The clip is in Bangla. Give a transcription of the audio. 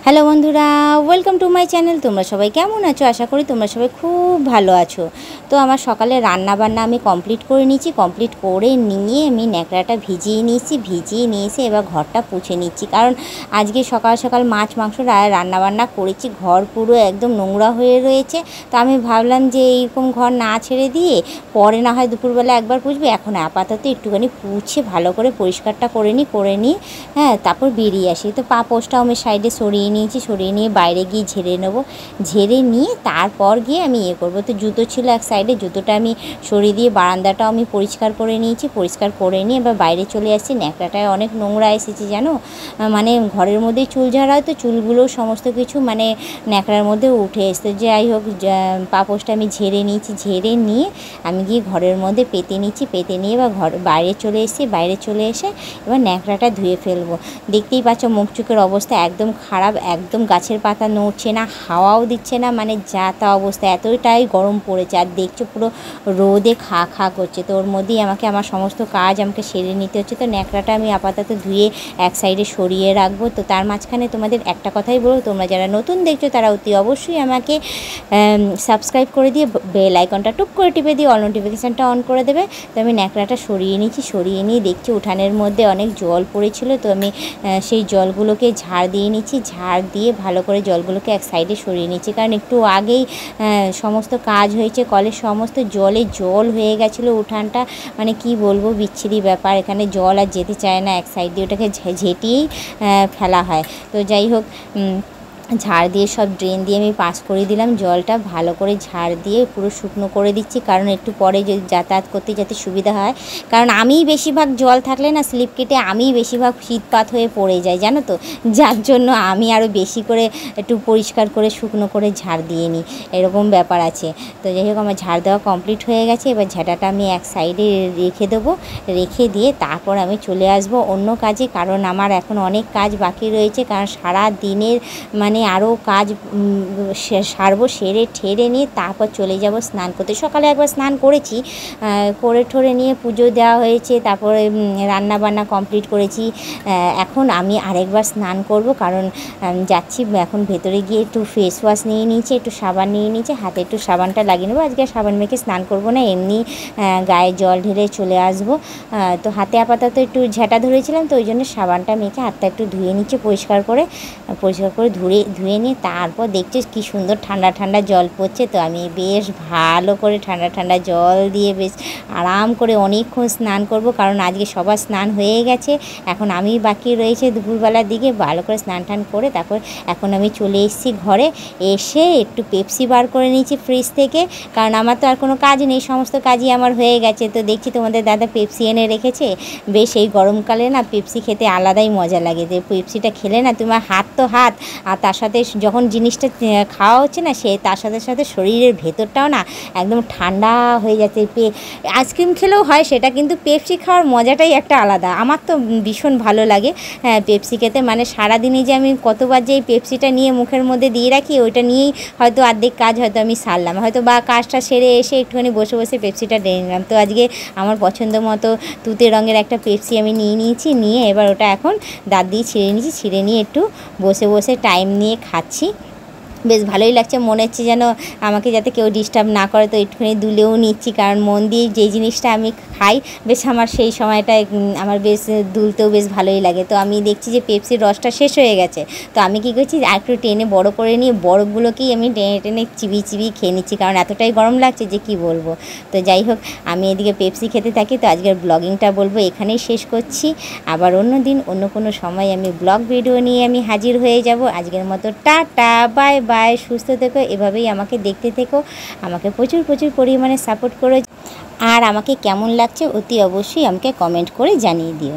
হ্যালো বন্ধুরা, ওয়েলকাম টু মাই চ্যানেল। তোমরা সবাই কেমন আছো? আশা করি তোমরা সবাই খুব ভালো আছো। তো আমার সকালে রান্না বান্না আমি কমপ্লিট করে নিয়েছি। কমপ্লিট করে নিয়ে আমি ন্যাকড়াটা ভিজিয়ে নিয়েছি। এবার ঘরটা পুছে নিচ্ছি, কারণ আজকে সকাল সকাল মাছ মাংস রান্না বান্না করেছি। ঘর পুরো একদম নোংরা হয়ে রয়েছে। তো আমি ভাবলাম যে এইরকম ঘর না ছেড়ে দিয়ে পরে না হয় দুপুরবেলা একবার পুছবে। এখন আপাতত একটুখানি পুছে ভালো করে পরিষ্কারটা করে নিই, হ্যাঁ, তারপর বেরিয়ে আসি। তো পাপোশটাও আমি সাইডে সরিয়ে নিয়ে বাইরে গিয়ে ঝেড়ে নেবো। ঝেড়ে নিয়ে তারপর গিয়ে আমি করবো। তো জুতো ছিল এক সাইডে, জুতোটা আমি সরিয়ে দিয়ে বারান্দাটাও আমি পরিষ্কার করে নিয়েছি। পরিষ্কার করে নিয়ে এবার বাইরে চলে আসছি। ন্যাকড়াটায় অনেক নোংরা এসেছে জানো, মানে ঘরের মধ্যেই চুল ঝাড়া হয়, তো চুলগুলো সমস্ত কিছু মানে ন্যাকড়ার মধ্যে উঠে এসছে। যাই হোক, পাপোশটা আমি ঝেড়ে নিয়ে আমি গিয়ে ঘরের মধ্যে পেতে নিয়ে এবার বাইরে চলে এসেছি। বাইরে চলে এসে এবার ন্যাকড়াটা ধুয়ে ফেলবো। দেখতেই পাচ্ছ মুখ চোখের অবস্থা একদম খারাপ, একদম গাছের পাতা নড়ছে না, হাওয়াও দিচ্ছে না, মানে যা তা অবস্থা, এতটাই গরম পড়েছে। আর দেখছো পুরো রোদে খা করছে। তো ওর মধ্যেই আমার সমস্ত কাজ আমাকে সেরে নিতে হচ্ছে। তো ন্যাকড়াটা আমি আপাতত ধুয়ে এক সাইডে সরিয়ে রাখবো। তো তার মাঝখানে তোমাদের একটা কথাই বলবো, তোমরা যারা নতুন দেখছো তারা অতি অবশ্যই আমাকে সাবস্ক্রাইব করে দিয়ে বেল আইকনটা টুক করে টিপে দিয়ে অল নোটিফিকেশানটা অন করে দেবে। তো আমি ন্যাকড়াটা সরিয়ে নিয়ে দেখছি উঠানের মধ্যে অনেক জল পড়েছিল। তো আমি সেই জলগুলোকে ঝাড় দিয়ে ভালো করে জলগুলোকে এক সাইডে সরিয়ে নিচ্ছি, কারণ একটু আগেই সমস্ত কাজ হয়েছে, কলের সমস্ত জল হয়ে গেছিলো উঠানটা, মানে কি বলবো, বিচ্ছিরি ব্যাপার। এখানে জল আর যেতে চায় না, এক সাইড দিয়ে ওটাকে ঝেঁটিয়েই ফেলা হয়। তো যাই হোক, ঝাড় দিয়ে সব ড্রেন দিয়ে আমি পাস করে দিলাম। জলটা ভালো করে ঝাড় দিয়ে পুরো শুকনো করে দিচ্ছি, কারণ একটু পরে যদি যাতায়াত করতে যাতে সুবিধা হয়। কারণ আমিই বেশিরভাগ জল থাকলে না স্লিপ কেটে আমিই বেশিরভাগ শীতপাত হয়ে পড়ে যাই জানো তো, যার জন্য আমি আরও বেশি করে একটু পরিষ্কার করে শুকনো করে ঝাড় দিয়ে নিই, এরকম ব্যাপার আছে। তো যাই হোক, আমার ঝাড় দেওয়া কমপ্লিট হয়ে গেছে। এবার ঝাঁটাটা আমি এক সাইডে রেখে দেবো। রেখে দিয়ে তারপর আমি চলে আসব অন্য কাজে, কারণ আমার এখন অনেক কাজ বাকি রয়েছে। কারণ সারা দিনের মানে আরও কাজ সারবো, সেরে ঠেরে নিয়ে তারপর চলে যাব স্নান করতে। সকালে একবার স্নান করেছি, করে ঠরে নিয়ে পুজো দেওয়া হয়েছে, তারপরে রান্না বান্না কমপ্লিট করেছি। এখন আমি আরেকবার স্নান করব, কারণ যাচ্ছি এখন ভেতরে গিয়ে একটু ফেস ওয়াশ নিয়ে নিয়েছি, একটু সাবান নিয়ে নিয়েছি, হাতে একটু সাবানটা লাগিয়ে নেবো। আজকে সাবান মেখে স্নান করব না, এমনি গায়ে জল ঢেলে চলে আসবো। তো হাতে আপাতত একটু ঝাঁটা ধরেছিলাম, তো ওই জন্য সাবানটা মেখে হাতটা একটু ধুয়ে নিচ্ছি পরিষ্কার করে ধুয়ে নিয়ে তারপর দেখছি কি সুন্দর ঠান্ডা ঠান্ডা জল পড়ছে। তো আমি বেশ ভালো করে ঠান্ডা ঠান্ডা জল দিয়ে বেশ আরাম করে অনেকক্ষণ স্নান করব, কারণ আজকে সবার স্নান হয়ে গেছে। এখন আমি বাকি রয়েছে দুপুরবেলার দিকে ভালো করে স্নান টান করে তারপর এখন আমি চলে এসেছি ঘরে। এসে একটু পেপসি বার করে নিয়েছি ফ্রিজ থেকে, কারণ আমার তো আর কোনো কাজ নেই, সমস্ত কাজই আমার হয়ে গেছে। তো দেখছি তোমাদের দাদা পেপসি এনে রেখেছে। বেশ এই গরমকালে না পেপসি খেতে আলাদাই মজা লাগে। যে পেপসিটা খেলে না তোমার হাত আর তার সাথে যখন জিনিসটা খাওয়া হচ্ছে না, সে তার সাথে সাথে শরীরের ভেতরটাও না একদম ঠান্ডা হয়ে যাচ্ছে। আইসক্রিম খেলেও হয় সেটা, কিন্তু পেপসি খাওয়ার মজাটাই একটা আলাদা। আমার তো ভীষণ ভালো লাগে পেপসি খেতে। মানে সারাদিনে যে আমি কতবার যে এই পেপসিটা নিয়ে মুখের মধ্যে দিয়ে রাখি, ওইটা নিয়েই হয়তো অর্ধেক কাজ হয়তো আমি সারলাম, হয়তো বা কাজটা সেরে এসে একটুখানি বসে পেপসিটা টেনে নিলাম। তো আজকে আমার পছন্দ মতো তুতে রঙের একটা পেপসি আমি নিয়ে এবার ওটা এখন দাঁত দিয়ে ছিঁড়ে নিয়ে একটু বসে টাইম নিয়ে খাচ্ছি। বেশ ভালোই লাগছে, মনে হচ্ছে যেন আমাকে যাতে কেউ ডিস্টার্ব না করে। তো একটুখানি দুলেও নিচ্ছি, কারণ মন দিয়ে যেই জিনিসটা আমি খাই বেশ আমার সেই সময়টায় আমার বেশ দুলতেও বেশ ভালোই লাগে। তো আমি দেখছি যে পেপসির রসটা শেষ হয়ে গেছে। তো আমি কী করছি, আর একটু টেনে বড় করে নিয়ে বরফগুলোকেই আমি টেনে চিবিয়ে খেয়ে নিচ্ছি, কারণ এতটাই গরম লাগছে যে কি বলবো। তো যাই হোক, আমি এদিকে পেপসি খেতে থাকি। তো আজকের ব্লগিংটা বলবো এখানেই শেষ করছি। আবার অন্য দিন অন্য কোনো সময় আমি ব্লগ ভিডিও নিয়ে আমি হাজির হয়ে যাব। আজকের মতো টাটা, বাই বাই, সুস্থ থেকো, এভাবেই আমাকে দেখতে থেকো, আমাকে প্রচুর পরিমাণে সাপোর্ট করো। আর আমাকে কেমন লাগছে অতি অবশ্যই আমাকে কমেন্ট করে জানিয়ে দিও।